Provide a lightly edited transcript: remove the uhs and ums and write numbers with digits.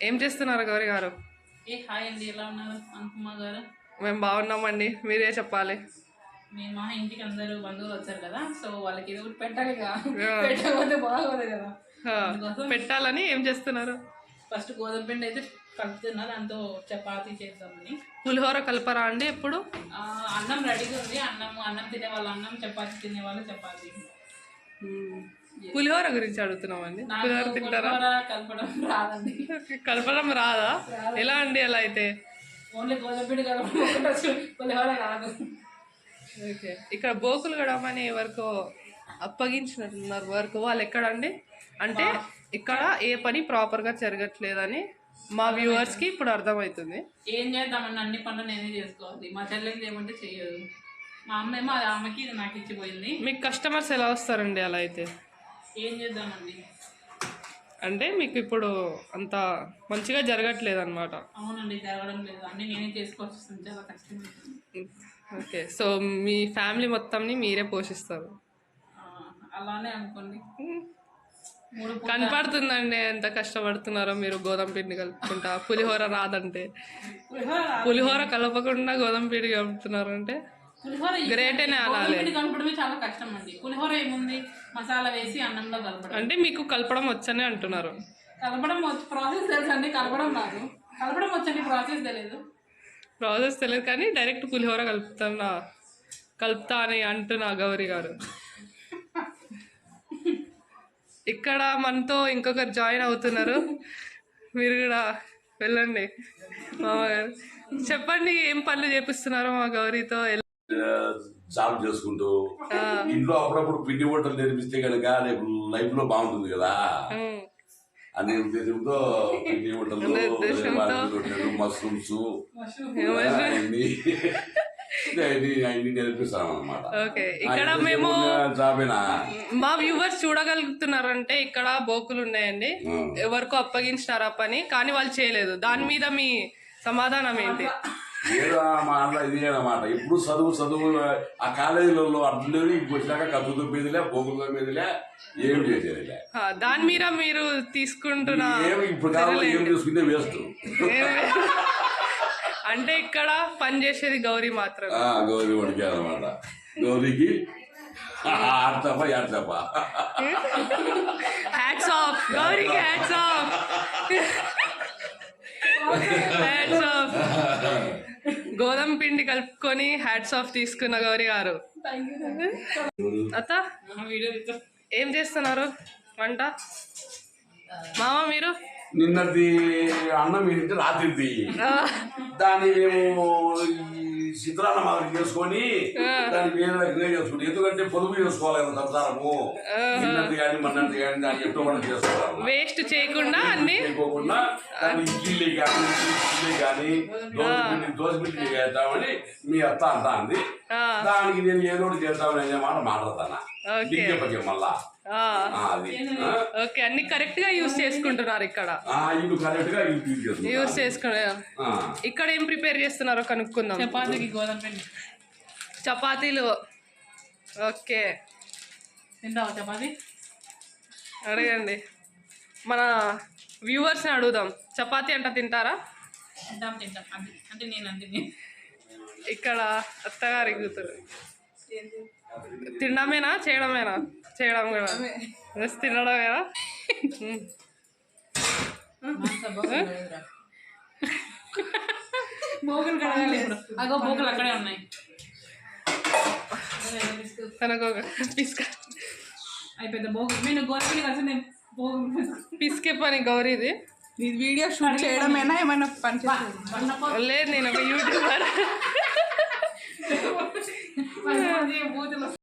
ఏం చేస్తున్నారు గౌరీ గారు? హాయ్ అండి, ఎలా ఉన్నారు అనుపమ గారు? మేము బాగున్నామండి, మీరే చెప్పాలి. మేము మా ఇంటికి అందరూ బంధువులు వచ్చారు కదా, సో వాళ్ళకి ఏదో ఒకటి పెట్టాలి కదా, పెట్టకపోతే బాగోదు కదా. పెట్టాలని ఏం చేస్తున్నారు? ఫస్ట్ గోధుమ పిండి అయితే కలుపుతున్నా, దాంతో చపాతీ చేద్దామని. పులిహోర కలపరా అండి ఎప్పుడు? అన్నం రెడీగా ఉంది. అన్నం తినే వాళ్ళు అన్నం, చపాతీ తినే వాళ్ళు చపాతీ. పులిహోర గురించి అడుగుతున్నామండి. పులిహోర తింటారా? కలపడం రాదండి. కలపడం రాదా? ఎలా అండి అలా అయితే? ఓన్లీ గోధుమ పిండి కలపడం, పులిహోర రాదు. ఓకే, ఇక్కడ బోకులు గడమని వరకు అప్పగించినట్టున్నారు. వరకు వాళ్ళు ఎక్కడండి అంటే ఇక్కడ ఏ పని ప్రాపర్గా జరగట్లేదని మా వ్యూవర్స్కి ఇప్పుడు అర్థమవుతుంది. ఏం చేద్దామని అన్ని పనులు నేనే చేసుకోవాలి. మా చెల్లెలు ఏమంటే చెయ్యదు. మా అమ్మ ఏమో ఆమెకి ఇది నాకు ఇచ్చిపోయింది. మీకు కస్టమర్స్ ఎలా వస్తారండి అలా అయితే? ఏం చేద్దామండి, అంటే మీకు ఇప్పుడు అంత మంచిగా జరగట్లేదు అనమాట. అవునండి, జరగడం లేదు. అన్నీ నేనే చేసుకోవాల్సి వస్తుంది, చాలా కష్టం. ఓకే, సో మీ ఫ్యామిలీ మొత్తంని మీరే పోషిస్తారు? అలానే అనుకోండి. కనపడుతుందండి ఎంత కష్టపడుతున్నారో మీరు. గోధుమ పిండి కలుపుకుంటా పులిహోర రాదంటే, పులిహోర కలపకుండా గోధుమ పిండి కలుపుతున్నారంటే గ్రేటేనే అనాలి. కలపడమే చాలా కష్టం అండి. పులిహోర ఏముంది, మసాలా వేసి అన్నంలో కలపడం. అంటే మీకు కలపడం వచ్చనే అంటున్నారు? కలపడం ప్రాసెస్ తెలుసు అండి, కలపడం రాదు. కలపడం వచ్చండి, ప్రాసెస్ తెలియదు. ప్రాసెస్ తెలియదు కానీ డైరెక్ట్ పులిహోర కలుపుతా అని అంటున్నా గౌరీ గారు. ఇక్కడ మనతో ఇంకొకరు జాయిన్ అవుతున్నారు, మీరు కూడా వెళ్ళండి. మామగారు చెప్పండి, ఏం పనులు చేపిస్తున్నారో మా గౌరీతో? జాబ్ చేసుకుంటూ ఇంట్లో అప్పుడప్పుడు పిండి వంటలు నేర్పిస్తే కనుక రేపు లైఫ్ లో బాగుంటుంది కదా అనే ఉద్దేశంతో పిండి వంటలు, మష్రూమ్స్ అన్ని నేర్పిస్తాం అన్నమాట. ఓకే, ఇక్కడ మేము మా వ్యూవర్స్ చూడగలుగుతున్నారంటే ఇక్కడ బోకులు ఉన్నాయండి. ఎవరికో అప్పగించినారు ఆ పని, కానీ వాళ్ళు చేయలేదు. దాని మీద మీ సమాధానం ఏంటి? ఏదో మాట ఇదే అన్నమాట. ఎప్పుడు చదువు ఆ కాలేజీలలో అడ్డు వచ్చాక కత్తుతో మీదలే, బొగ్గుల మీదలే, ఏం చేసేదిలే. దాని మీద మీరు తీసుకుంటున్నా ఇప్పుడు కావాలి ఏం తీసుకుంటే వేస్ట్. అంటే ఇక్కడ పని చేసేది గౌరీ మాత్రం. గౌరీ వడికే అన్నమాట. గౌరీకి ఆడతాప హ్యాట్స్ ఆఫ్ గౌరీకి, హ్యాట్స్ ఆఫ్, హ్యాట్స్ ఆఫ్. గోధుమ పిండి కలుపుకొని హ్యాట్స్ ఆఫ్ తీసుకున్న గౌరీ గారు. అత్త ఏం చేస్తున్నారు వంట? మామ మీరు? నిన్నది అన్నం ఏంటంటే రాత్రిది, దాన్ని మేము చిత్రాన్న మాదిరి చేసుకొని దాన్ని వేరే రకంగా చేసుకుంటాం. ఎందుకంటే పొదుపు చేసుకోవాలి కదా సంసారము. నిన్నది కానీ మన్నది కానీ దాన్ని ఎట్టో మనం చేసుకోవాలి. వేస్ట్ చేయకుండా అన్ని చేయకోకుండా దాన్ని ఇడ్లీ కానీ దోశ పిండి చేద్దామని మీ అత్త అంటా అంది. దానికి నేను ఏదో ఒకటి చేద్దామని అనే మాట మాట్లాడతాను. మళ్ళా ఓకే, అన్ని కరెక్ట్ గా యూజ్ చేసుకుంటున్నారు ఇక్కడ. యూజ్ చేసుకున్నారు. ఇక్కడ ఏం ప్రిపేర్ చేస్తున్నారో కనుక్కుందాం. చపాతీకి గోధుమ పిండి, చపాతీలు. ఓకే, తింటావా చపాతీ? అడగండి, మన వ్యూవర్స్ని అడుగుదాం. చపాతీ అంట తింటారా? తింటాం అంటే నేను ఇక్కడ అత్తగారి కూతురు. తినడమేనా చేయడమేనా? చేయడం కూడా, తినడమేనా? బోగులు కడగాలి ఇప్పుడు. అగో బోగులు అక్కడే ఉన్నాయి. తనకు పిస్క అయిపోయింది బోగు. నేను గోరపిండి కలిసి నేను బోగు పిసికే పని గౌరీది. వీడియో షూట్ చేయడమేనా ఏమైనా పని? లేదు, నేను ఒక యూట్యూబర్.